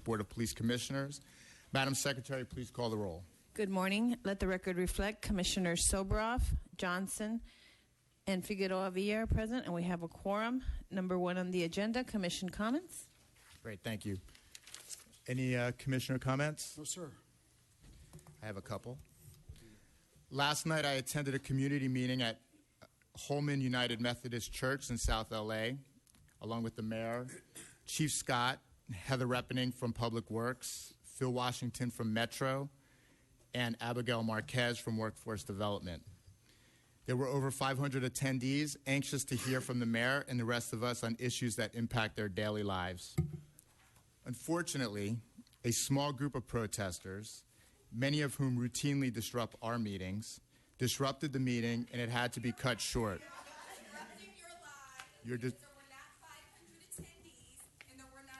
Board of Police Commissioners. Madam Secretary, please call the roll. Good morning. Let the record reflect Commissioners Soboroff, Johnson, and Figueroa Villa are present, and we have a quorum. Number one on the agenda, Commission comments. Great, thank you. Any Commissioner comments? No, sir. I have a couple. Last night I attended a community meeting at Holman United Methodist Church in South LA, along with the mayor, Chief Scott, Heather Reppening from Public Works, Phil Washington from Metro, and Abigail Marquez from Workforce Development. There were over 500 attendees anxious to hear from the mayor and the rest of us on issues that impact their daily lives. Unfortunately, a small group of protesters, many of whom routinely disrupt our meetings, disrupted the meeting, and it had to be cut short.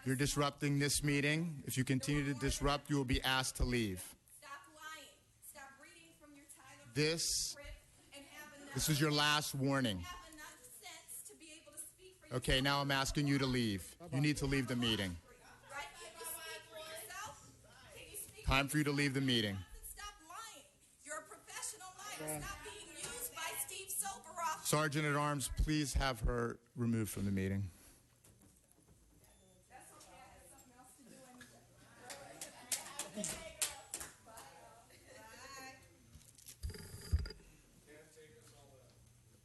You're disrupting this meeting. If you continue to disrupt, you will be asked to leave. Stop lying. Stop reading from your Tyler script and have enough. This is your last warning. Have enough sense to be able to speak for Okay, now I'm asking you to leave. You need to leave the meeting. Right? Can you speak for yourself? Can you speak Time for you to leave the meeting. Stop lying. You're a professional liar. Stop being used by Steve Soboroff. Sergeant at Arms, please have her removed from the meeting.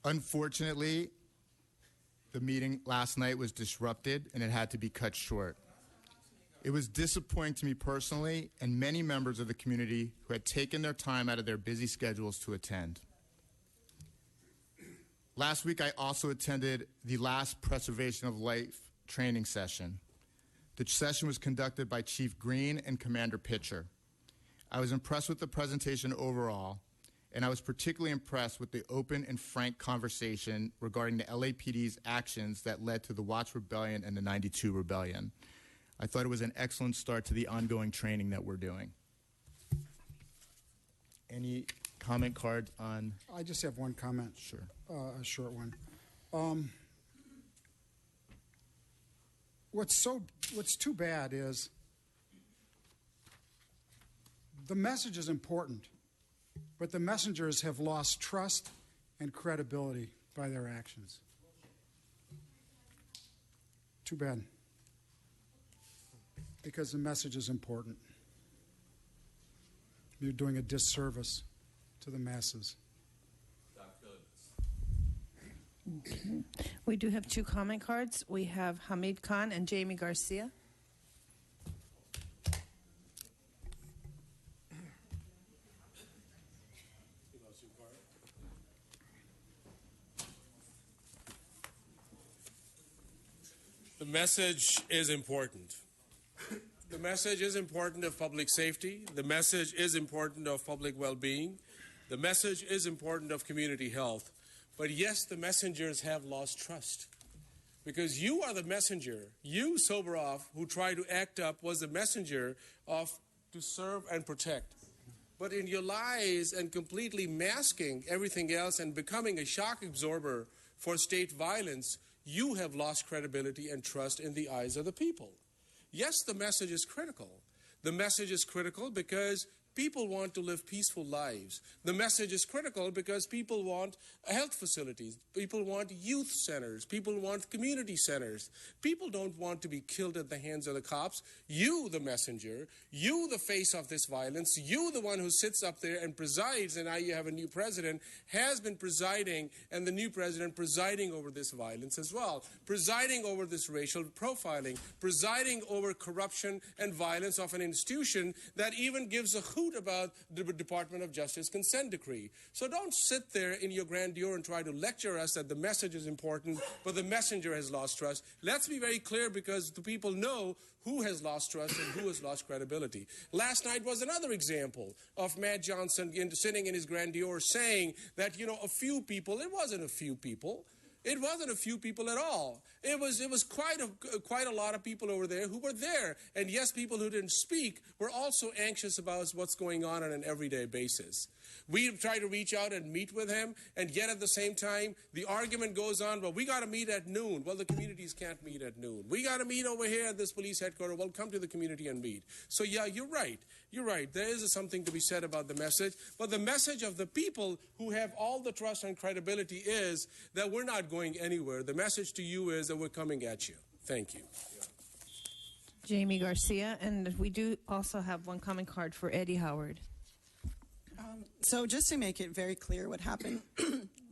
Unfortunately, the meeting last night was disrupted and it had to be cut short. It was disappointing to me personally and many members of the community who had taken their time out of their busy schedules to attend. Last week, I also attended the last Preservation of Life training session. The session was conducted by Chief Green and Commander Pitcher. I was impressed with the presentation overall, and I was particularly impressed with the open and frank conversation regarding the LAPD's actions that led to the Watts Rebellion and the 92 Rebellion. I thought it was an excellent start to the ongoing training that we're doing. Any comment cards on? I just have one comment. Sure. A short one. What's too bad is the message is important, but the messengers have lost trust and credibility by their actions. Too bad. Because the message is important. You're doing a disservice to the masses. Okay. We do have two comment cards. We have Hamid Khan and Jamie Garcia. The message is important. The message is important of public safety. The message is important of public well-being. The message is important of community health. But yes, the messengers have lost trust. Because you are the messenger. You, Soboroff, who tried to act up, was the messenger to serve and protect. But in your lies and completely masking everything else and becoming a shock absorber for state violence, you have lost credibility and trust in the eyes of the people. Yes, the message is critical. The message is critical because people want to live peaceful lives. The message is critical because people want health facilities. People want youth centers. People want community centers. People don't want to be killed at the hands of the cops. You, the messenger, you, the face of this violence, you, the one who sits up there and presides, and now you have a new president, has been presiding, and the new president presiding over this violence as well, presiding over this racial profiling, presiding over corruption and violence of an institution that even gives a hoot about the Department of Justice consent decree. So don't sit there in your grandeur and try to lecture us that the message is important, but the messenger has lost trust. Let's be very clear because the people know who has lost trust and who has lost credibility. Last night was another example of Matt Johnson sitting in his grandeur saying that, a few people, it wasn't a few people. It wasn't a few people at all. It was quite a lot of people over there who were there. And yes, people who didn't speak were also anxious about what's going on an everyday basis. We try to reach out and meet with him, and yet at the same time, the argument goes on, well, we got to meet at noon. Well, the communities can't meet at noon. We got to meet over here at this police headquarters. Well, come to the community and meet. So yeah, you're right. You're right. There is something to be said about the message. But the message of the people who have all the trust and credibility is that we're not going anywhere. The message to you is that we're coming at you. Thank you. Jamie Garcia, and we do also have one comment card for Eddie Howard. So just to make it very clear, what happened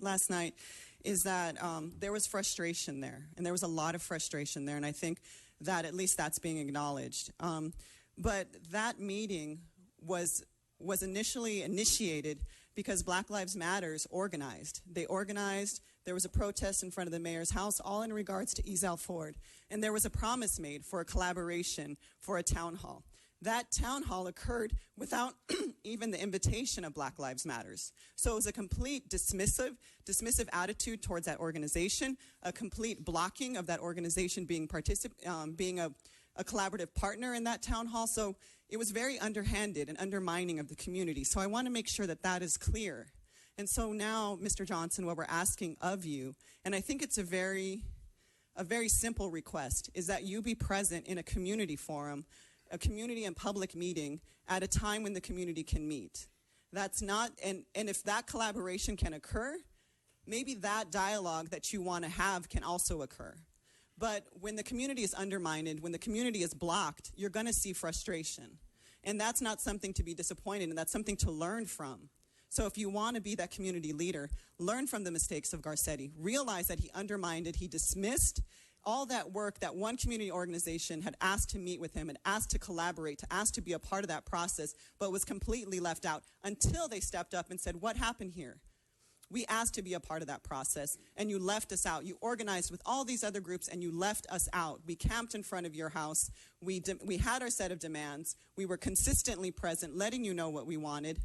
last night is that there was frustration there, and there was a lot of frustration there, and I think that at least that's being acknowledged. But that meeting was initially initiated because Black Lives Matters organized. They organized. There was a protest in front of the mayor's house, all in regards to Ezell Ford, and there was a promise made for a collaboration for a town hall. That town hall occurred without even the invitation of Black Lives Matters. So it was a complete dismissive attitude towards that organization, a complete blocking of that organization being a collaborative partner in that town hall. So it was very underhanded and undermining of the community. So I want to make sure that that is clear. And so now, Mr. Johnson, what we're asking of you, and I think it's a very simple request, is that you be present in a community forum, a community and public meeting at a time when the community can meet. That's not, and if that collaboration can occur, maybe that dialogue that you want to have can also occur. But when the community is undermined, when the community is blocked, you're going to see frustration. And that's not something to be disappointed in, that's something to learn from. So if you want to be that community leader, learn from the mistakes of Garcetti. Realize that he undermined it, he dismissed all that work that one community organization had asked to meet with him and asked to collaborate, to ask to be a part of that process, but was completely left out until they stepped up and said, what happened here? We asked to be a part of that process, and you left us out. You organized with all these other groups, and you left us out. We camped in front of your house. We had our set of demands. We were consistently present, letting you know what we wanted,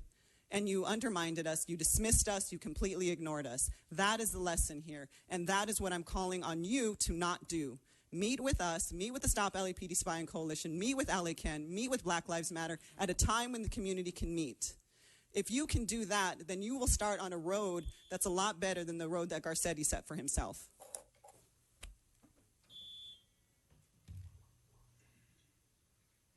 and you undermined us. You dismissed us. You completely ignored us. That is the lesson here, and that is what I'm calling on you to not do. Meet with us, meet with the Stop LAPD Spying Coalition, meet with LA Can, meet with Black Lives Matter at a time when the community can meet. If you can do that, then you will start on a road that's a lot better than the road that Garcetti set for himself.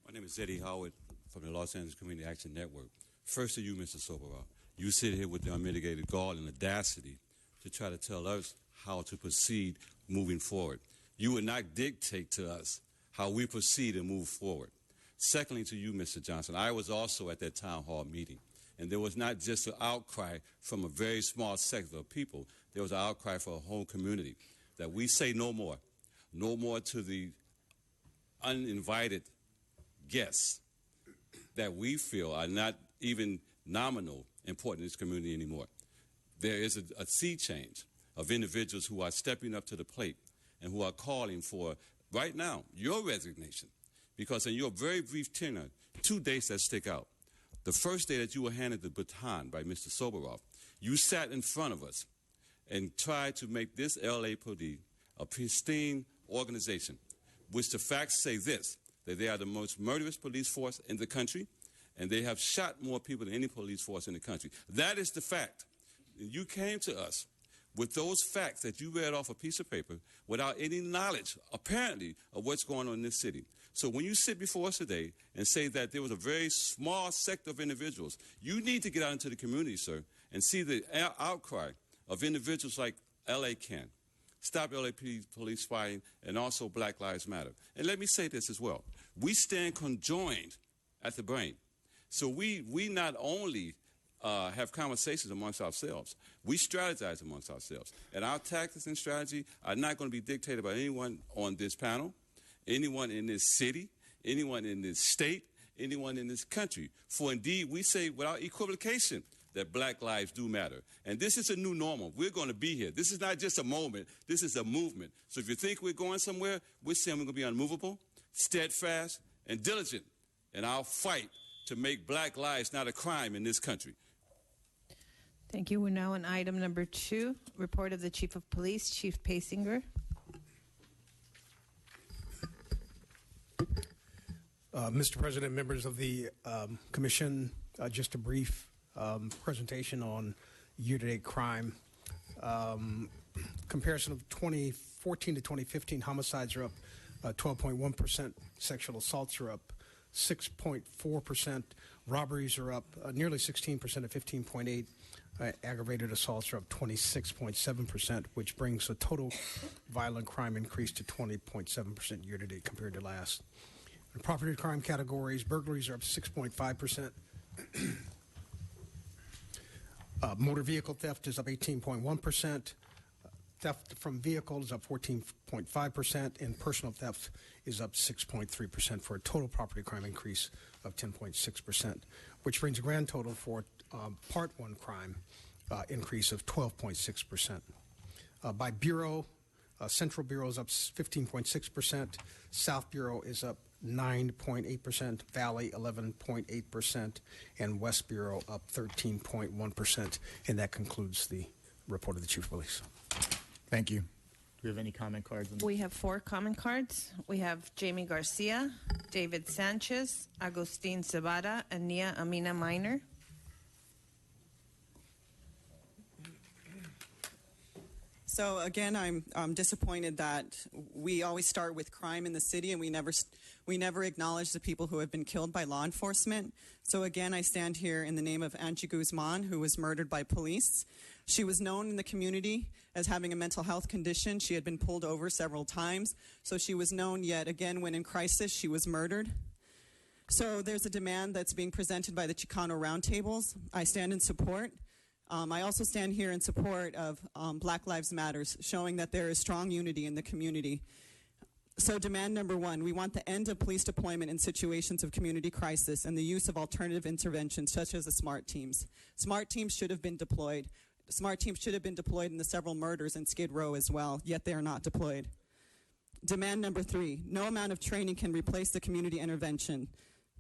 My name is Eddie Howard from the Los Angeles Community Action Network. First to you, Mr. Soboroff. You sit here with the unmitigated gall and audacity to try to tell us how to proceed moving forward. You would not dictate to us how we proceed and move forward. Secondly, to you, Mr. Johnson, I was also at that town hall meeting. And there was not just an outcry from a very small sector of people. There was an outcry for a whole community that we say no more to the uninvited guests that we feel are not even nominal important in this community anymore. There is a sea change of individuals who are stepping up to the plate and who are calling for, right now, your resignation. Because in your very brief tenure, 2 dates that stick out. The first day that you were handed the baton by Mr. Soboroff, you sat in front of us and tried to make this LAPD a pristine organization, which the facts say this, that they are the most murderous police force in the country, and they have shot more people than any police force in the country. That is the fact. You came to us with those facts that you read off a piece of paper without any knowledge, apparently, of what's going on in this city. So when you sit before us today and say that there was a very small sector of individuals, you need to get out into the community, sir, and see the outcry of individuals like LA Can, Stop LAPD Police Spying, and also Black Lives Matter. And let me say this as well. We stand conjoined at the brain. So we not only have conversations amongst ourselves, we strategize amongst ourselves. And our tactics and strategy are not going to be dictated by anyone on this panel, anyone in this city, anyone in this state, anyone in this country. For indeed, we say without equivocation that black lives do matter. And this is a new normal. We're going to be here. This is not just a moment. This is a movement. So if you think we're going somewhere, we're saying we're going to be unmovable, steadfast, and diligent in our fight to make black lives not a crime in this country. Thank you. We're now on item number 2, report of the Chief of Police, Chief Pasinger. Mr. President, members of the Commission, just a brief presentation on year-to-date crime. Comparison of 2014 to 2015, homicides are up 12.1%, sexual assaults are up 6.4%, robberies are up nearly 16% at 15.8%, aggravated assaults are up 26.7%, which brings the total violent crime increase to 20.7% year-to-date compared to last. In property crime categories, burglaries are up 6.5%. Motor vehicle theft is up 18.1%. Theft from vehicles is up 14.5%, and personal theft is up 6.3% for a total property crime increase of 10.6%, which brings a grand total for Part 1 crime increase of 12.6%. By bureau, Central Bureau is up 15.6%, South Bureau is up 9.8%, Valley 11.8%, and West Bureau up 13.1%. And that concludes the report of the Chief of Police. Thank you. Do we have any comment cards? We have 4 comment cards. We have Jamie Garcia, David Sanchez, Agustin Zabada, and Nia Amina Minor. So again, I'm disappointed that we always start with crime in the city, and we never acknowledge the people who have been killed by law enforcement. So again, I stand here in the name of Angie Guzman, who was murdered by police. She was known in the community as having a mental health condition. She had been pulled over several times, so she was known, yet again, when in crisis, she was murdered. So there's a demand that's being presented by the Chicano Roundtables. I stand in support. I also stand here in support of Black Lives Matters, showing that there is strong unity in the community. So demand number 1, we want the end of police deployment in situations of community crisis and the use of alternative interventions such as the SMART teams. SMART teams should have been deployed. SMART teams should have been deployed in the several murders in Skid Row as well, yet they are not deployed. Demand number 3, no amount of training can replace the community intervention.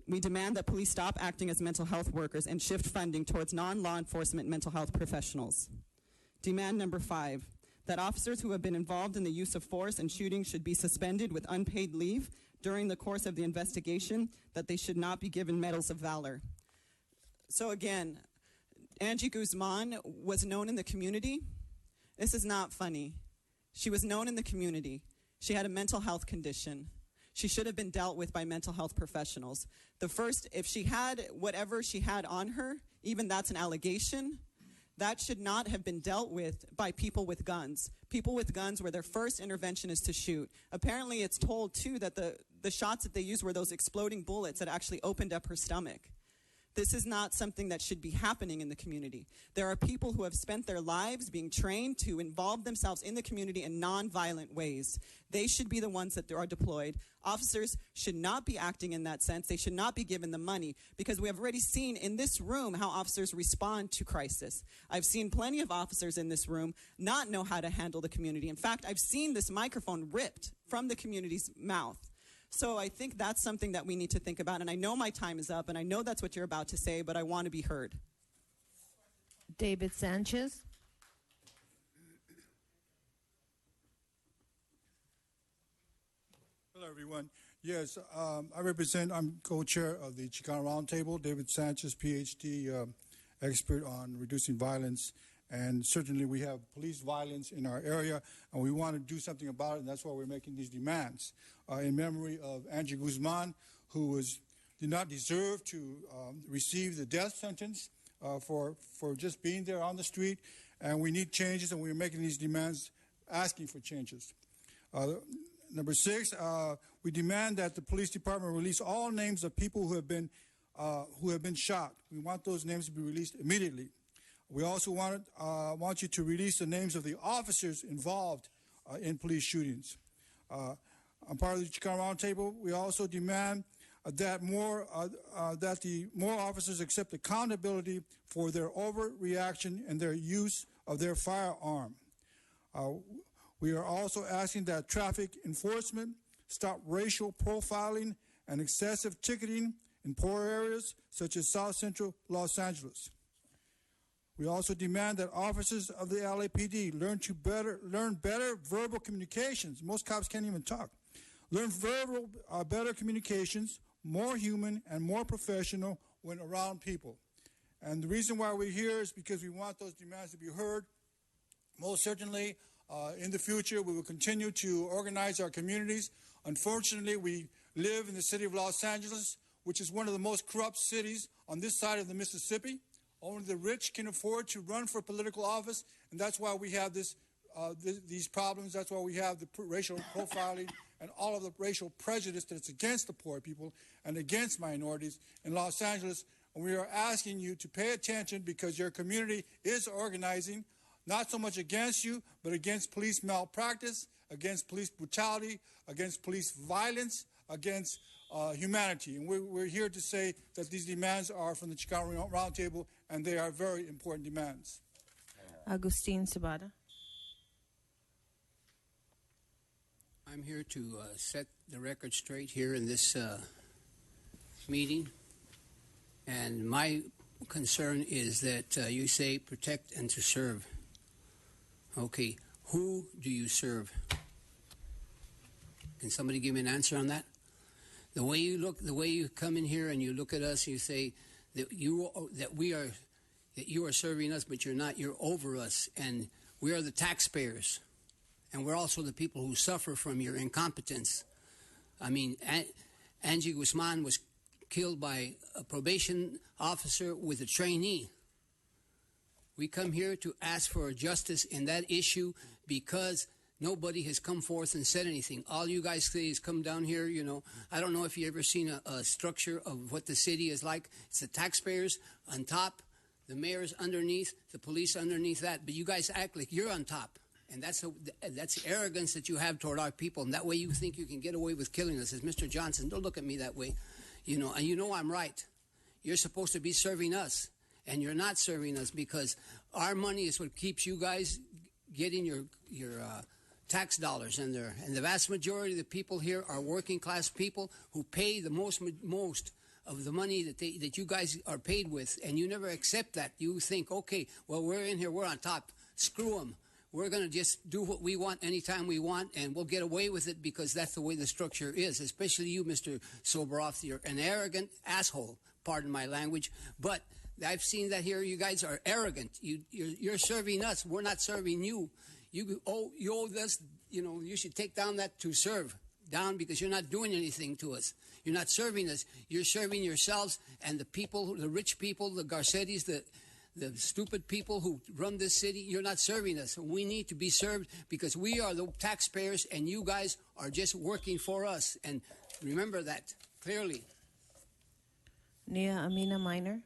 We demand that police stop acting as mental health workers and shift funding towards non-law enforcement mental health professionals. Demand number 5, that officers who have been involved in the use of force and shooting should be suspended with unpaid leave during the course of the investigation, that they should not be given medals of valor. So again, Angie Guzman was known in the community. This is not funny. She was known in the community. She had a mental health condition. She should have been dealt with by mental health professionals. If she had whatever she had on her, even that's an allegation, that should not have been dealt with by people with guns. People with guns where their first intervention is to shoot. Apparently it's told too that the shots that they used were those exploding bullets that actually opened up her stomach. This is not something that should be happening in the community. There are people who have spent their lives being trained to involve themselves in the community in non-violent ways. They should be the ones that are deployed. Officers should not be acting in that sense. They should not be given the money, because we have already seen in this room how officers respond to crisis. I've seen plenty of officers in this room not know how to handle the community. In fact, I've seen this microphone ripped from the community's mouth. So I think that's something that we need to think about. And I know my time is up, and I know that's what you're about to say, but I want to be heard. David Sanchez. Hello, everyone. Yes, I'm co-chair of the Chicano Roundtable, David Sanchez, PhD, expert on reducing violence. And certainly we have police violence in our area, and we want to do something about it, and that's why we're making these demands. In memory of Angie Guzman, who did not deserve to receive the death sentence for just being there on the street, and we need changes, and we're making these demands, asking for changes. Number 6, we demand that the police department release all names of people who have been shot. We want those names to be released immediately. We also want you to release the names of the officers involved in police shootings. I'm part of the Chicano Roundtable. We also demand that more officers accept accountability for their overreaction and their use of their firearm. We are also asking that traffic enforcement stop racial profiling and excessive ticketing in poor areas such as South Central Los Angeles. We also demand that officers of the LAPD learn better verbal communications. Most cops can't even talk. Learn better communications, more human and more professional when around people. And the reason why we're here is because we want those demands to be heard. Most certainly, in the future, we will continue to organize our communities. Unfortunately, we live in the city of Los Angeles, which is one of the most corrupt cities on this side of the Mississippi. Only the rich can afford to run for political office, and that's why we have these problems. That's why we have the racial profiling and all of the racial prejudice that's against the poor people and against minorities in Los Angeles. And we are asking you to pay attention because your community is organizing, not so much against you, but against police malpractice, against police brutality, against police violence, against humanity. And we're here to say that these demands are from the Chicano Roundtable, and they are very important demands. Agustin Sabata. I'm here to set the record straight here in this meeting. And my concern is that you say protect and to serve. Okay, who do you serve? Can somebody give me an answer on that? The way you look, the way you come in here and you look at us, you say that you are serving us, but you're not. You're over us, and we are the taxpayers, and we're also the people who suffer from your incompetence. I mean, Angie Guzman was killed by a probation officer with a trainee. We come here to ask for justice in that issue because nobody has come forth and said anything. All you guys say is come down here, you know. I don't know if you ever seen a structure of what the city is like. It's the taxpayers on top, the mayor's underneath, the police underneath that. But you guys act like you're on top. And that's arrogance that you have toward our people. And that way you think you can get away with killing us. As Mr. Johnson, don't look at me that way. You know, and you know I'm right. You're supposed to be serving us. And you're not serving us because our money is what keeps you guys getting your tax dollars in there. And the vast majority of the people here are working class people who pay the most of the money that you guys are paid with. And you never accept that. You think, okay, well, we're in here, we're on top. Screw them. We're going to just do what we want anytime we want, and we'll get away with it because that's the way the structure is, especially you, Mr. Soboroff. You're an arrogant asshole, pardon my language, but I've seen that here. You guys are arrogant. You're serving us. We're not serving you. You owe us, you know, you should take down that to serve down because you're not doing anything to us. You're not serving us. You're serving yourselves and the people, the rich people, the Garcettis, the stupid people who run this city. You're not serving us. We need to be served because we are the taxpayers and you guys are just working for us. And remember that clearly. Nia Amina Minor.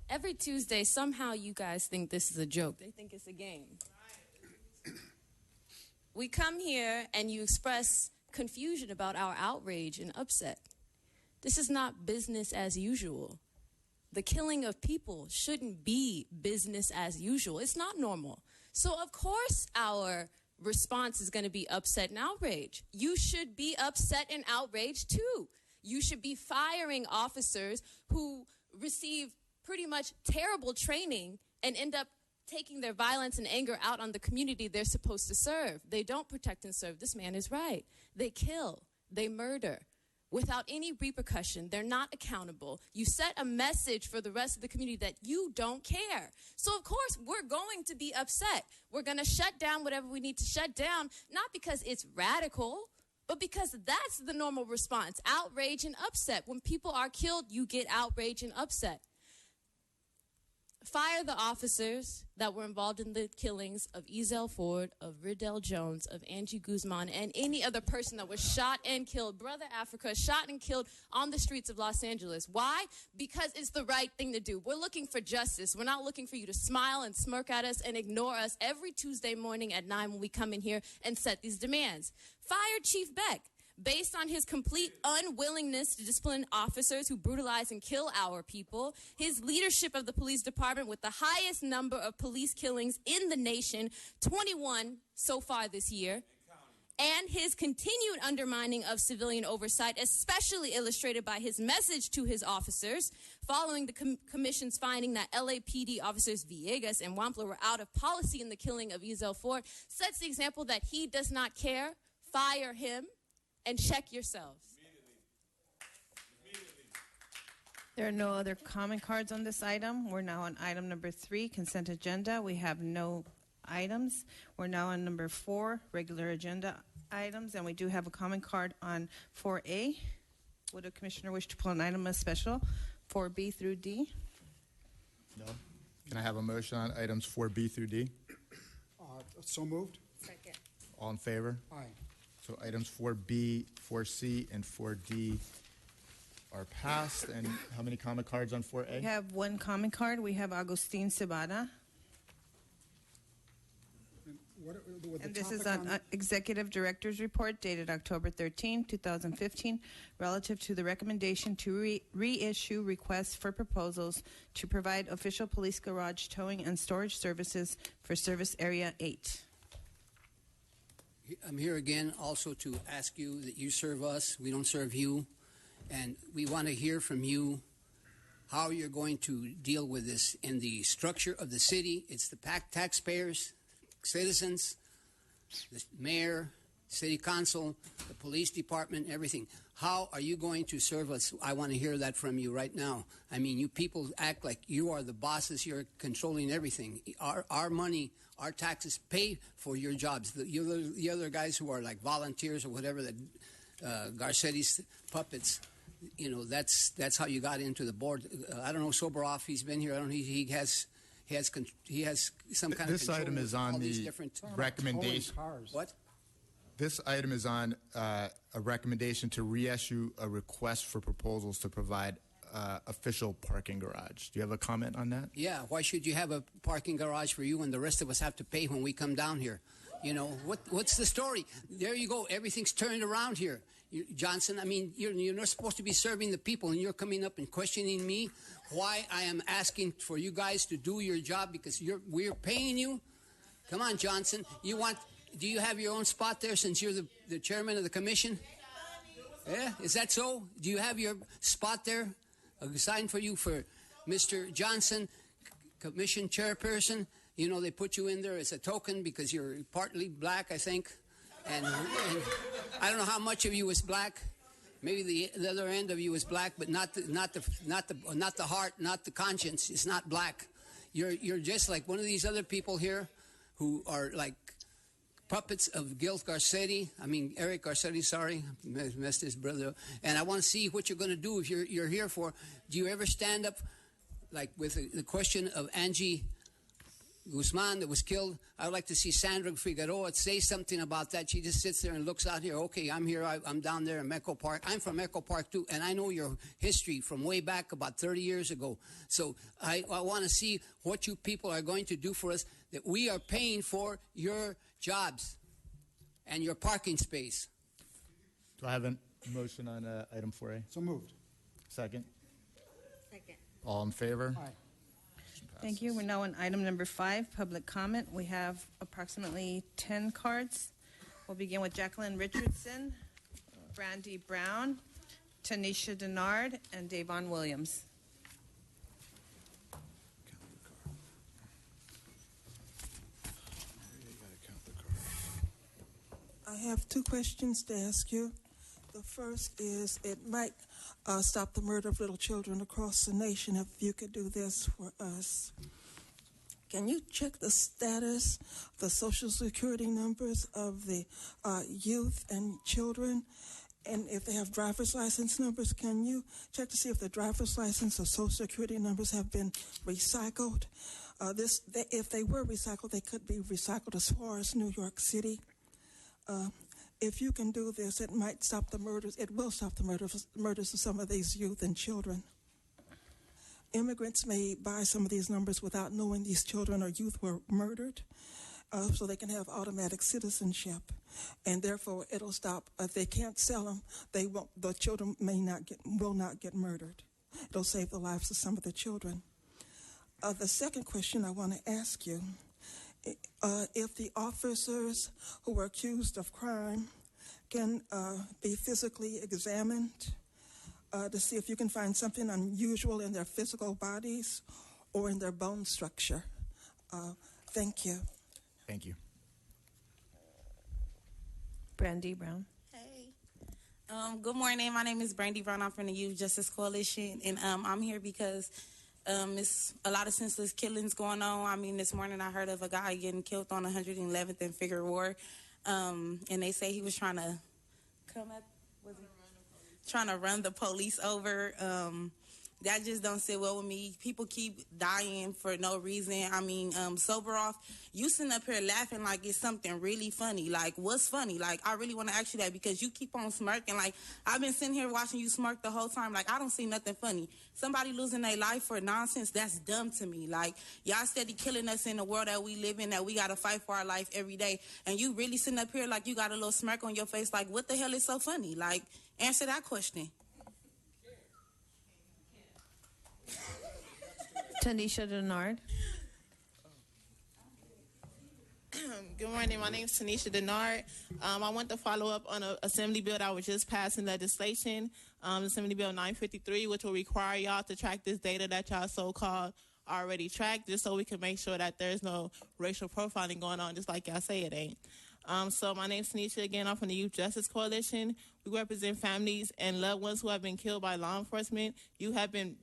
Every Tuesday, somehow you guys think this is a joke. They think it's a game. We come here and you express confusion about our outrage and upset. This is not business as usual. The killing of people shouldn't be business as usual. It's not normal. So, of course, our response is going to be upset and outrage. You should be upset and outraged, too. You should be firing officers who receive pretty much terrible training and end up taking their violence and anger out on the community they're supposed to serve. They don't protect and serve. This man is right. They kill. They murder. Without any repercussion, they're not accountable. You set a message for the rest of the community that you don't care. So, of course, we're going to be upset. We're going to shut down whatever we need to shut down, not because it's radical, but because that's the normal response, outrage and upset. When people are killed, you get outrage and upset. Fire the officers that were involved in the killings of Ezell Ford, of Riddell Jones, of Angie Guzman, and any other person that was shot and killed. Brother Africa, shot and killed on the streets of Los Angeles. Why? Because it's the right thing to do. We're looking for justice. We're not looking for you to smile and smirk at us and ignore us every Tuesday morning at 9 when we come in here and set these demands. Fire Chief Beck. Based on his complete unwillingness to discipline officers who brutalize and kill our people, his leadership of the police department with the highest number of police killings in the nation, 21 so far this year, and his continued undermining of civilian oversight, especially illustrated by his message to his officers following the commission's finding that LAPD officers Villegas and Wampler were out of policy in the killing of Ezel Ford, sets the example that he does not care. Fire him and check yourselves. There are no other comment cards on this item. We're now on item number 3, consent agenda. We have no items. We're now on number 4, regular agenda items, and we do have a comment card on 4A. Would a commissioner wish to pull an item as special, 4B through D? No. Can I have a motion on items 4B through D? So moved. Second. All in favor? Aye. So items 4B, 4C, and 4D are passed. And how many comment cards on 4A? We have one comment card. We have Agustin Cebada. And this is on Executive Director's Report dated October 13, 2015, relative to the recommendation to reissue requests for proposals to provide official police garage towing and storage services for Service Area 8. I'm here again also to ask you that you serve us. We don't serve you. And we want to hear from you how you're going to deal with this in the structure of the city. It's the taxpayers, citizens, the mayor, city council, the police department, everything. How are you going to serve us? I want to hear that from you right now. I mean, you people act like you are the bosses. You're controlling everything. Our money, our taxes pay for your jobs. The other guys who are like volunteers or whatever, that Garcetti's puppets, you know, that's how you got into the board. I don't know, Soboroff, he's been here. I don't know, he has some kind of This control item is of all on these the different recommendation. What? This item is on a recommendation to reissue a request for proposals to provide official parking garage. Do you have a comment on that? Yeah, why should you have a parking garage for you and the rest of us have to pay when we come down here? You know, what's the story? There you go. Everything's turned around here. Johnson, I mean, you're not supposed to be serving the people, and you're coming up and questioning me why I am asking for you guys to do your job because we're paying you. Come on, Johnson. Do you have your own spot there since you're the chairman of the commission? Yeah, is that so? Do you have your spot there assigned for you for Mr. Johnson, commission chairperson? You know, they put you in there as a token because you're partly black, I think. And I don't know how much of you is black. Maybe the other end of you is black, but not the heart, not the conscience. It's not black. You're just like one of these other people here who are like puppets of Gil Garcetti. I mean, Eric Garcetti, sorry. Messed his brother up. And I want to see what you're going to do if you're here for. Do you ever stand up, like with the question of Angie Guzman that was killed? I would like to see Sandra Figueroa say something about that. She just sits there and looks out here. Okay, I'm here. I'm down there in Echo Park. I'm from Echo Park, too, and I know your history from way back about 30 years ago. So I want to see what you people are going to do for us, that we are paying for your jobs and your parking space. Do I have a motion on item 4A? So moved. Second? Second. All in favor? Aye. Thank you. We're now on item number 5, public comment. We have approximately 10 cards. We'll begin with Jacqueline Richardson, Brandy Brown, Tanisha Denard, and Davon Williams. I have 2 questions to ask you. The first is, it might stop the murder of little children across the nation if you could do this for us. Can you check the status, the Social Security numbers of the youth and children? And if they have driver's license numbers, can you check to see if the driver's license or Social Security numbers have been recycled? If they were recycled, they could be recycled as far as New York City. If you can do this, it might stop the murders. It will stop the murders of some of these youth and children. Immigrants may buy some of these numbers without knowing these children or youth were murdered, so they can have automatic citizenship, and therefore it'll stop. If they can't sell them, they won't. The children will not get murdered. It'll save the lives of some of the children. The second question I want to ask you if the officers who were accused of crime can be physically examined to see if you can find something unusual in their physical bodies or in their bone structure. Thank you. Thank you. Brandy Brown. Hey. Good morning. My name is Brandy Brown. I'm from the Youth Justice Coalition, and I'm here because it's a lot of senseless killings going on. I mean, this morning I heard of a guy getting killed on 111th and Figure Ward, and they say he was trying to run the police over. That just don't sit well with me. People keep dying for no reason. I mean, Soboroff, you sitting up here laughing like it's something really funny. Like, what's funny? Like, I really want to ask you that because you keep on smirking. Like, I've been sitting here watching you smirk the whole time. Like, I don't see nothing funny. Somebody losing their life for nonsense, that's dumb to me. Like, y'all steady killing us in the world that we live in, that we got to fight for our life every day. And you really sitting up here like you got a little smirk on your face. Like, what the hell is so funny? Like, answer that question. Tanisha Denard. Good morning. My name is Tanisha Denard. I want to follow up on an assembly bill that was just passed in legislation, Assembly Bill 953, which will require y'all to track this data that y'all so-called already tracked, just so we can make sure that there's no racial profiling going on, just like y'all say it ain't. So my name is Tanisha again. I'm from the Youth Justice Coalition. We represent families and loved ones who have been killed by law enforcement. Youth have been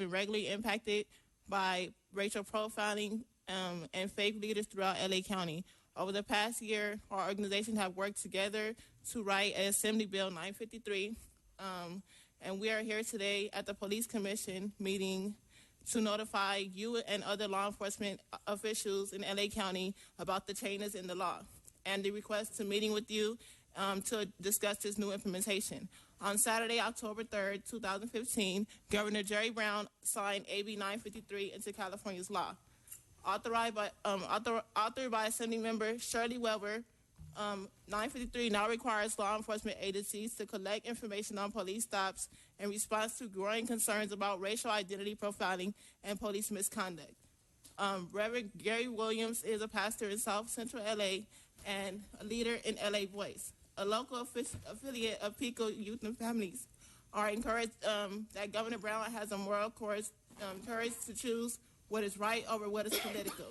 regularly impacted by racial profiling and fake leaders throughout LA County. Over the past year, our organization have worked together to write an Assembly Bill 953, and we are here today at the Police Commission meeting to notify you and other law enforcement officials in LA County about the changes in the law and the request to meeting with you to discuss this new implementation. On Saturday, October 3rd, 2015, Governor Jerry Brown signed AB 953 into California's law. Authored by Assembly Member Shirley Weber, 953 now requires law enforcement agencies to collect information on police stops in response to growing concerns about racial identity profiling and police misconduct. Reverend Gary Williams is a pastor in South Central LA and a leader in LA Voice. A local affiliate of PICO Youth and Families are encouraged that Governor Brown has a moral courage to choose what is right over what is political.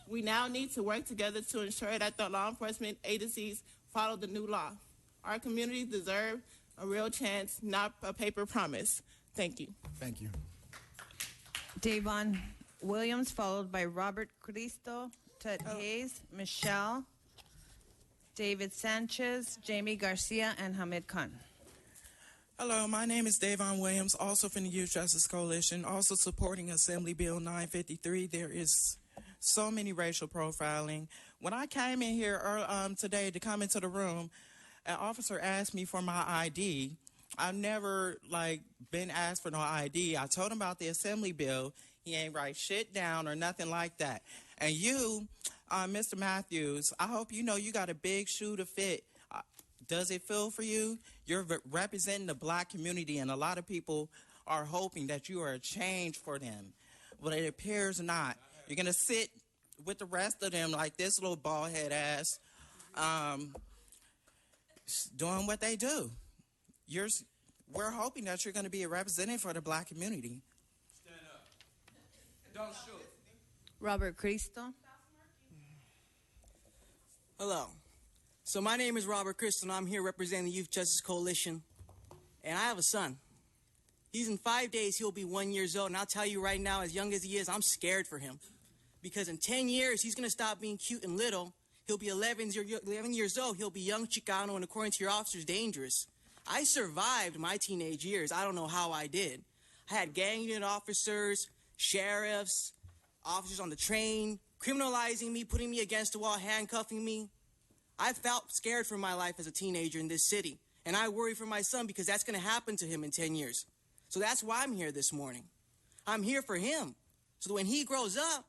We now need to work together to ensure that the law enforcement agencies follow the new law. Our communities deserve a real chance, not a paper promise. Thank you. Thank you. Davon Williams, followed by Robert Cristo, Ted Hayes, Michelle, David Sanchez, Jamie Garcia, and Hamid Khan. Hello, my name is Davon Williams, also from the Youth Justice Coalition, also supporting Assembly Bill 953. There is so many racial profiling. When I came in here today to come into the room, an officer asked me for my ID. I've never been asked for no ID. I told him about the Assembly Bill. He ain't write shit down or nothing like that. And you, Mr. Matthews, I hope you know you got a big shoe to fit. Does it feel for you? You're representing the black community, and a lot of people are hoping that you are a change for them. But it appears not. You're going to sit with the rest of them like this little bald head ass doing what they do. We're hoping that you're going to be a representative for the black community. Stand up. Don't shoot. Robert Cristo. Hello. So my name is Robert Cristo, and I'm here representing the Youth Justice Coalition. And I have a son. He's in 5 days, he'll be 1 year old. And I'll tell you right now, as young as he is, I'm scared for him. Because in 10 years, he's going to stop being cute and little. He'll be 11 years old. He'll be young Chicano, and according to your officers, dangerous. I survived my teenage years. I don't know how I did. I had gang unit officers, sheriffs, officers on the train, criminalizing me, putting me against the wall, handcuffing me. I felt scared for my life as a teenager in this city. And I worry for my son because that's going to happen to him in 10 years. So that's why I'm here this morning. I'm here for him. So that when he grows up,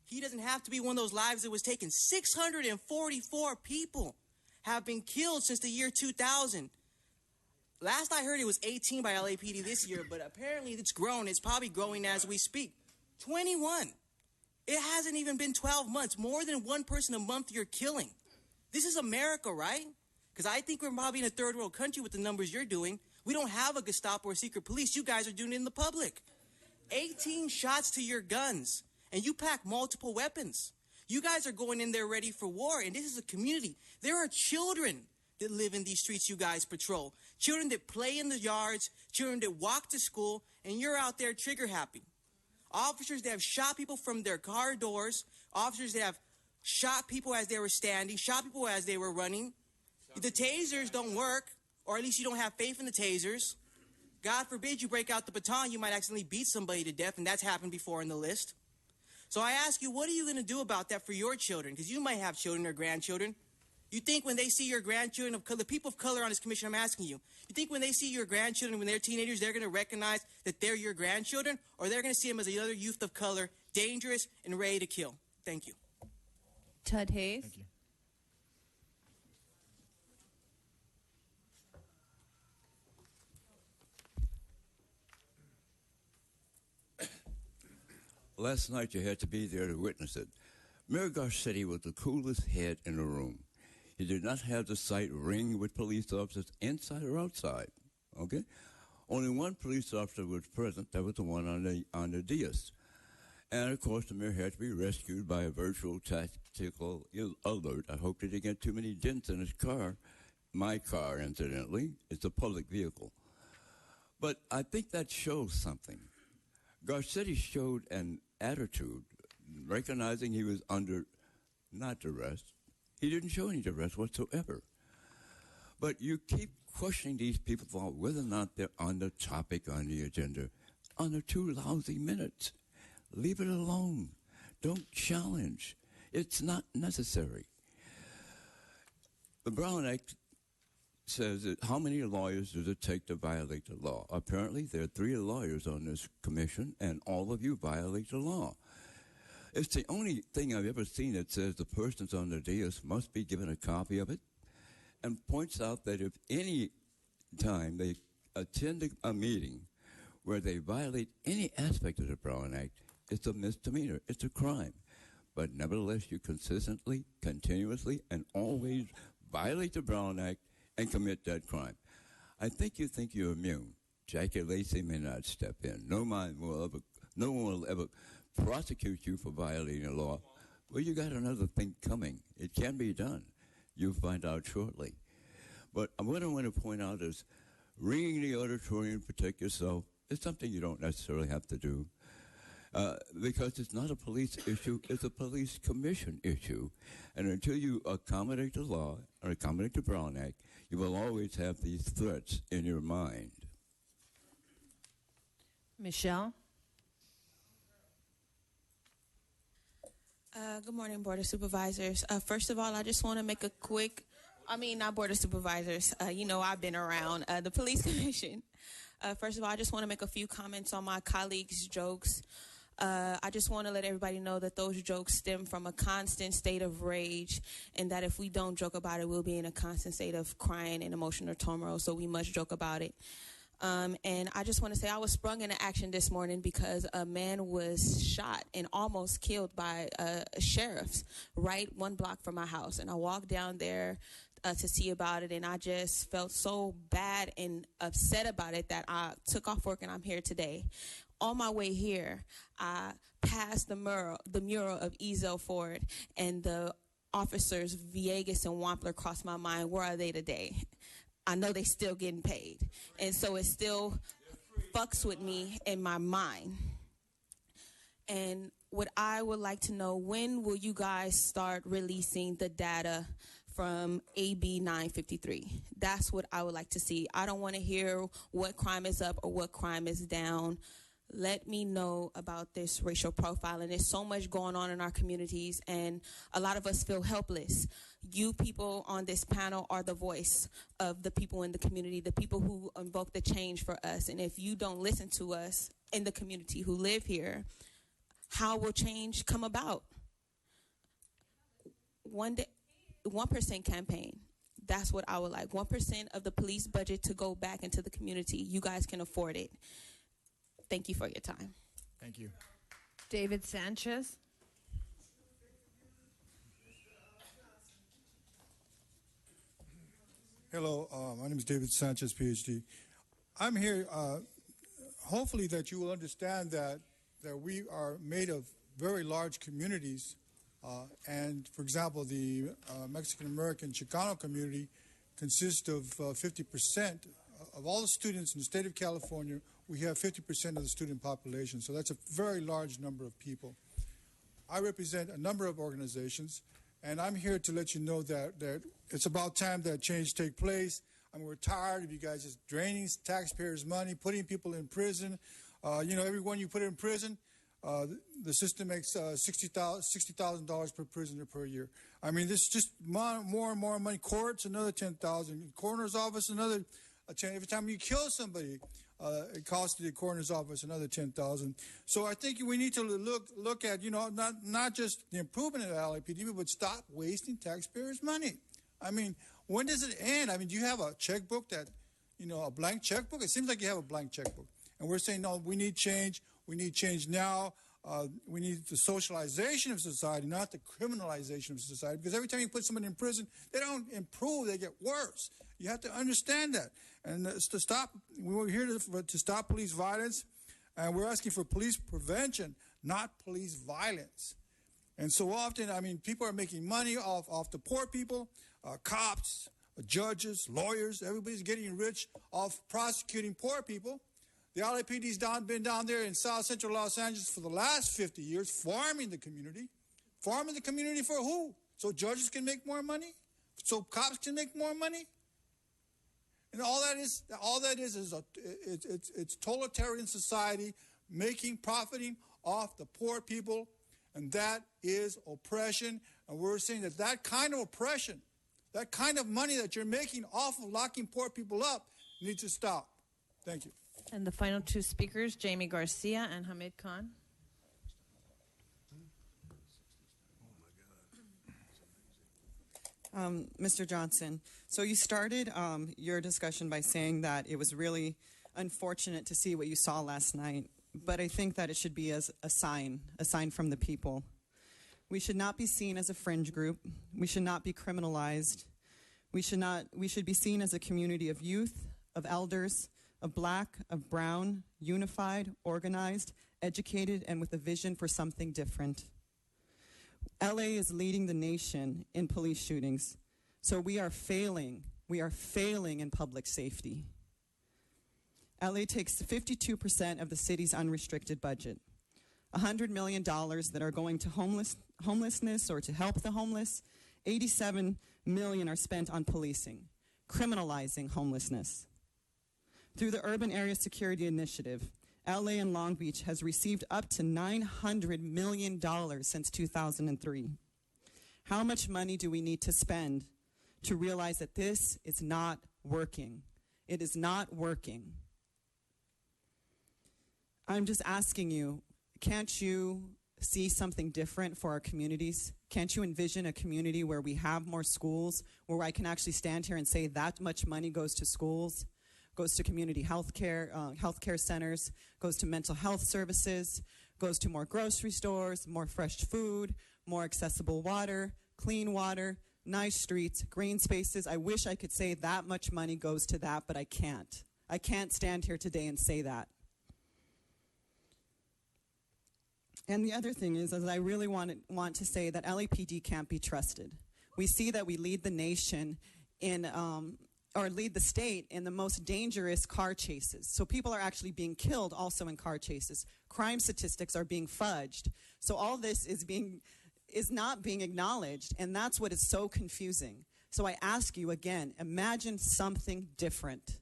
he doesn't have to be one of those lives that was taken. 644 people have been killed since the year 2000. Last I heard it was 18 by LAPD this year, but apparently it's grown. It's probably growing as we speak. 21. It hasn't even been 12 months. More than one person a month you're killing. This is America, right? Because I think we're probably in a third world country with the numbers you're doing. We don't have a Gestapo or secret police. You guys are doing it in the public. 18 shots to your guns, and you pack multiple weapons. You guys are going in there ready for war, and this is a community. There are children that live in these streets you guys patrol. Children that play in the yards, children that walk to school, and you're out there trigger happy. Officers that have shot people from their car doors, officers that have shot people as they were standing, shot people as they were running. The tasers don't work, or at least you don't have faith in the tasers. God forbid you break out the baton, you might accidentally beat somebody to death, and that's happened before in the list. So I ask you, what are you going to do about that for your children? Because you might have children or grandchildren. You think when they see your grandchildren of color, the people of color on this commission, I'm asking you, you think when they see your grandchildren, when they're teenagers, they're going to recognize that they're your grandchildren, or they're going to see them as another youth of color, dangerous and ready to kill? Thank you. Tud Hayes. Thank you. Last night you had to be there to witness it. Mayor Garcetti was the coolest head in the room. He did not have the site ring with police officers inside or outside. Okay? Only one police officer was present. That was the one on the dais. And, of course, the mayor had to be rescued by a virtual tactical alert. I hope he didn't get too many dents in his car. My car, incidentally. It's a public vehicle. But I think that shows something. Garcetti showed an attitude, recognizing he was under not duress. He didn't show any duress whatsoever. But you keep questioning these people about whether or not they're on the topic on the agenda under 2 lousy minutes. Leave it alone. Don't challenge. It's not necessary. The Brown Act says that how many lawyers does it take to violate the law? Apparently, there are 3 lawyers on this commission, and all of you violate the law. It's the only thing I've ever seen that says the persons on the dais must be given a copy of it, and points out that if any time they attend a meeting where they violate any aspect of the Brown Act, it's a misdemeanor. It's a crime. But nevertheless, you consistently, continuously, and always violate the Brown Act and commit that crime. I think you're immune. Jackie Lacey may not step in. No one will ever prosecute you for violating the law. Well, you got another thing coming. It can be done. You'll find out shortly. But what I want to point out is ringing the auditorium to protect yourself is something you don't necessarily have to do. Because it's not a police issue, it's a police commission issue. And until you accommodate the law or accommodate the Brown Act, you will always have these threats in your mind. Michelle. Good morning, Board of Supervisors. First of all, I just want to make a quick, not Board of Supervisors, I've been around the Police Commission. First of all, I just want to make a few comments on my colleagues' jokes. I just want to let everybody know that those jokes stem from a constant state of rage, and that if we don't joke about it, we'll be in a constant state of crying and emotional turmoil, so we must joke about it. And I just want to say I was sprung into action this morning because a man was shot and almost killed by sheriffs right 1 block from my house. And I walked down there to see about it, and I just felt so bad and upset about it that I took off work and I'm here today. On my way here, I passed the mural of Ezel Ford, and the officers Villegas and Wampler crossed my mind. Where are they today? I know they still getting paid. And so it still fucks with me in my mind. And what I would like to know, when will you guys start releasing the data from AB 953? That's what I would like to see. I don't want to hear what crime is up or what crime is down. Let me know about this racial profiling. There's so much going on in our communities, and a lot of us feel helpless. You people on this panel are the voice of the people in the community, the people who invoke the change for us. And if you don't listen to us in the community who live here, how will change come about? One day, 1% campaign. That's what I would like. 1% of the police budget to go back into the community. You guys can afford it. Thank you for your time. Thank you. David Sanchez. Hello, my name is David Sanchez, PhD. I'm here, hopefully that you will understand that we are made of very large communities. And, for example, the Mexican-American Chicano community consists of 50% of all the students in the state of California. We have 50% of the student population, so that's a very large number of people. I represent a number of organizations, and I'm here to let you know that it's about time that change take place. I mean, we're tired of you guys just draining taxpayers' money, putting people in prison. Everyone you put in prison, the system makes $60,000 per prisoner per year. I mean, this is just more and more money. Courts, another $10,000. Coroner's office, another $10,000. Every time you kill somebody, it costs the coroner's office another $10,000. So I think we need to look at, not just the improvement of the LAPD, but stop wasting taxpayers' money. I mean, when does it end? I mean, do you have a checkbook a blank checkbook? It seems like you have a blank checkbook. And we're saying, no, we need change. We need change now. We need the socialization of society, not the criminalization of society. Because every time you put somebody in prison, they don't improve; they get worse. You have to understand that. And to stop, we're here to stop police violence, and we're asking for police prevention, not police violence. And so often, I mean, people are making money off the poor people, cops, judges, lawyers. Everybody's getting rich off prosecuting poor people. The LAPD's been down there in South Central Los Angeles for the last 50 years, farming the community. Farming the community for who? So judges can make more money? So cops can make more money? And all that is it's totalitarian society profiting off the poor people, and that is oppression. And we're saying that kind of oppression, that kind of money that you're making off of locking poor people up needs to stop. Thank you. And the final two speakers, Jamie Garcia and Hamid Khan. Mr. Johnson, so you started your discussion by saying that it was really unfortunate to see what you saw last night, but I think that it should be as a sign from the people. We should not be seen as a fringe group. We should not be criminalized. We should be seen as a community of youth, of elders, of black, of brown, unified, organized, educated, and with a vision for something different. LA is leading the nation in police shootings, so we are failing. We are failing in public safety. LA takes 52% of the city's unrestricted budget. $100 million that are going to homelessness or to help the homeless. 87 million are spent on policing, criminalizing homelessness. Through the Urban Area Security Initiative, LA and Long Beach has received up to $900 million since 2003. How much money do we need to spend to realize that this is not working? It is not working. I'm just asking you, can't you see something different for our communities? Can't you envision a community where we have more schools, where I can actually stand here and say that much money goes to schools, goes to community healthcare centers, goes to mental health services, goes to more grocery stores, more fresh food, more accessible water, clean water, nice streets, green spaces? I wish I could say that much money goes to that, but I can't. I can't stand here today and say that. And the other thing is I really want to say that LAPD can't be trusted. We see that we lead the nation in or lead the state in the most dangerous car chases. So people are actually being killed also in car chases. Crime statistics are being fudged. So all this is not being acknowledged, and that's what is so confusing. So I ask you again, imagine something different.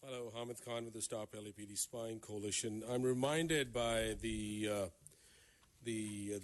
Hello, Hamid Khan with the Stop LAPD Spying Coalition. I'm reminded by the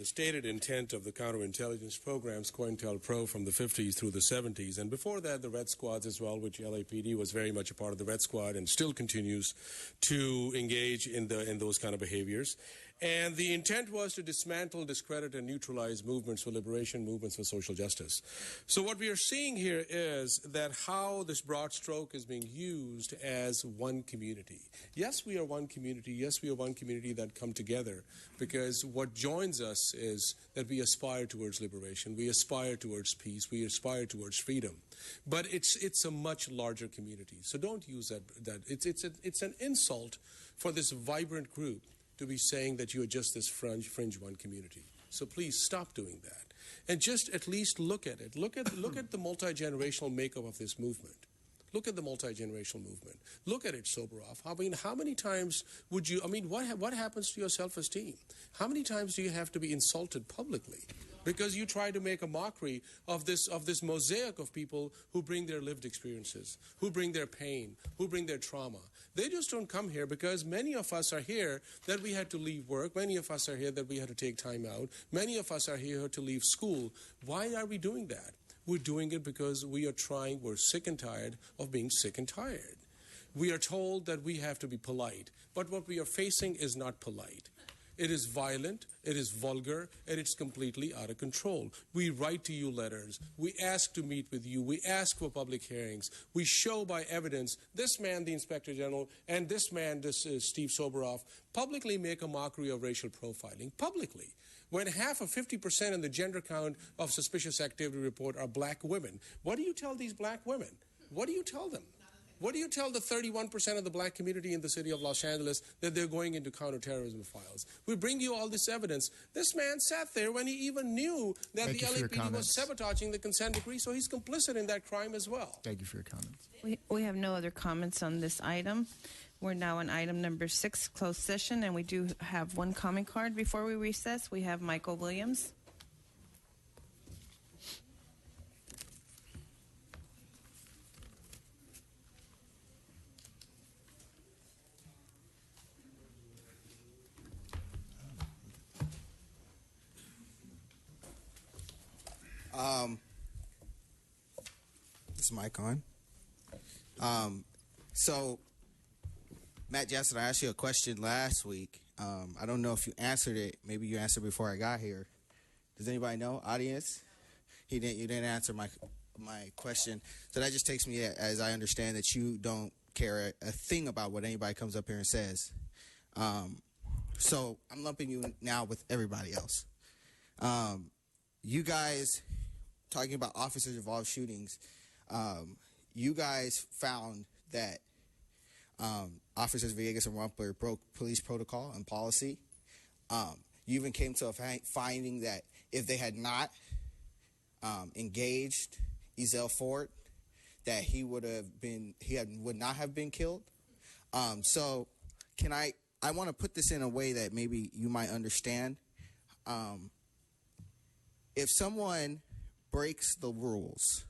stated intent of the counterintelligence programs, COINTELPRO, from the 50s through the 70s. And before that, the Red Squads as well, which LAPD was very much a part of the Red Squad and still continues to engage in those kind of behaviors. And the intent was to dismantle, discredit, and neutralize movements for liberation, movements for social justice. So what we are seeing here is that how this broad stroke is being used as one community. Yes, we are one community. Yes, we are one community that come together because what joins us is that we aspire towards liberation. We aspire towards peace. We aspire towards freedom. But it's a much larger community. So don't use that. It's an insult for this vibrant group to be saying that you are just this fringe one community. So please stop doing that. And just at least look at it. Look at the multi-generational makeup of this movement. Look at the multi-generational movement. Look at it, Soberov. I mean, how many times would you, I mean, what happens to your self-esteem? How many times do you have to be insulted publicly? Because you try to make a mockery of this mosaic of people who bring their lived experiences, who bring their pain, who bring their trauma. They just don't come here because many of us are here that we had to leave work. Many of us are here that we had to take time out. Many of us are here to leave school. Why are we doing that? We're doing it because we're sick and tired of being sick and tired. We are told that we have to be polite, but what we are facing is not polite. It is violent, it is vulgar, and it's completely out of control. We write to you letters. We ask to meet with you. We ask for public hearings. We show by evidence this man, the Inspector General, and this man, Steve Soberov, publicly make a mockery of racial profiling, publicly. When half of 50% in the gender count of suspicious activity report are black women. What do you tell these black women? What do you tell them? What do you tell the 31% of the black community in the city of Los Angeles that they're going into counterterrorism files? We bring you all this evidence. This man sat there when he even knew that the LAPD was sabotaging the consent decree, so he's complicit in that crime as well. Thank you for your comments. We have no other comments on this item. We're now on item number 6, closed session, and we do have one comment card before we recess. We have Michael Williams. Is mic on? So, Matt Jackson, I asked you a question last week. I don't know if you answered it. Maybe you answered before I got here. Does anybody know? Audience? You didn't answer my question. So that just takes me, as I understand, that you don't care a thing about what anybody comes up here and says. So I'm lumping you now with everybody else. You guys, talking about officers-involved shootings, you guys found that Officers Villegas and Rumpler broke police protocol and policy. You even came to a finding that if they had not engaged Ezell Ford, that he would not have been killed. So I want to put this in a way that maybe you might understand. If someone breaks the rules,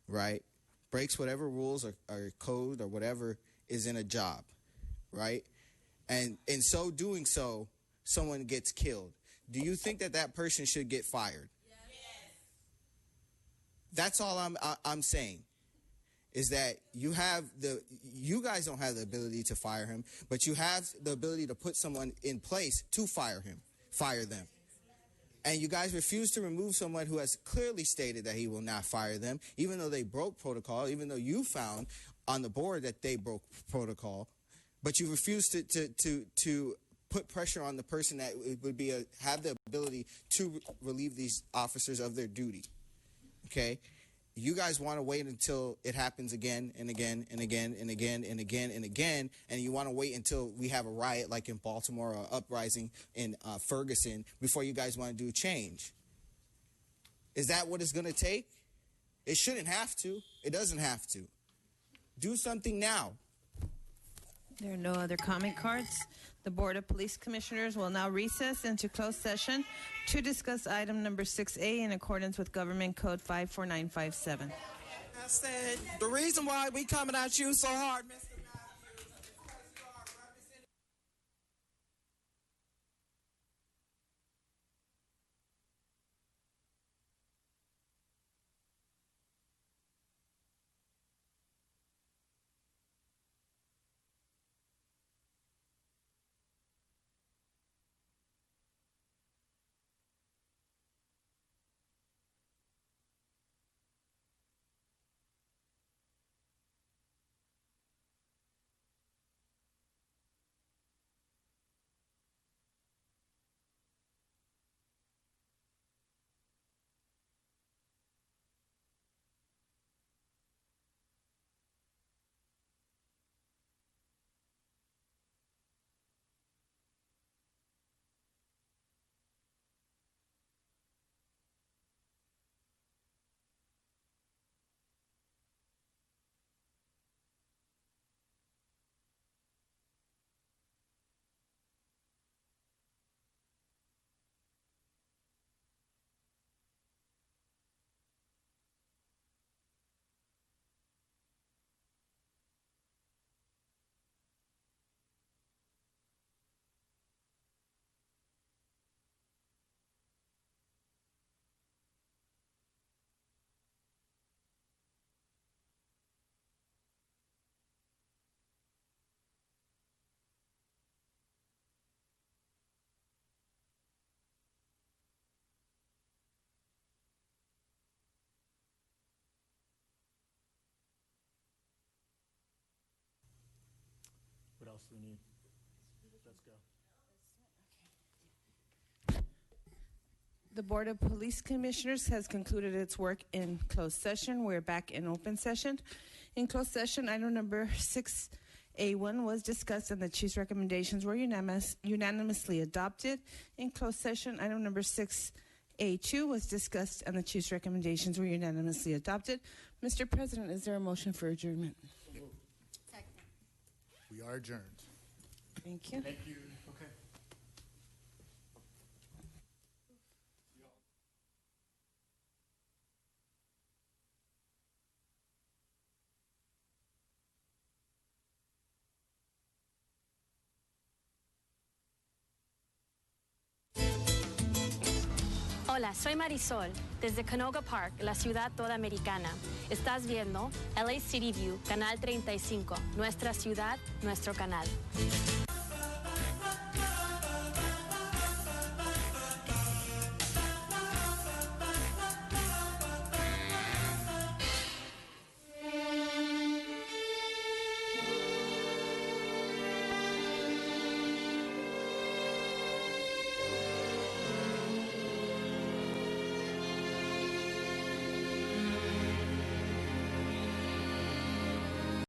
right, breaks whatever rules or code or whatever is in a job, right, and in so doing so, someone gets killed, do you think that person should get fired? Yes. That's all I'm saying, is that you guys don't have the ability to fire him, but you have the ability to put someone in place to fire them. And you guys refuse to remove someone who has clearly stated that he will not fire them, even though they broke protocol, even though you found on the board that they broke protocol. But you refuse to put pressure on the person that would have the ability to relieve these officers of their duty. Okay? You guys want to wait until it happens again and again and again and again and again and again, and you want to wait until we have a riot like in Baltimore or uprising in Ferguson before you guys want to do change. Is that what it's going to take? It shouldn't have to. It doesn't have to. Do something now. There are no other comment cards. The Board of Police Commissioners will now recess into closed session to discuss item number 6A in accordance with Government Code 54957. I said, the reason why we coming at you so hard, Mr. else we need? Let's go. The Board of Police Commissioners has concluded its work in closed session. We're back in open session. In closed session, item number 6A1 was discussed and the chief's recommendations were unanimously adopted. In closed session, item number 6A2 was discussed and the chief's recommendations were unanimously adopted. Mr. President, is there a motion for adjournment? We are adjourned. Thank you. Thank you. Okay. Hola, soy Marisol, desde Canoga Park, la ciudad toda americana. Estás viendo LA City View, Canal 35, nuestra ciudad, nuestro canal.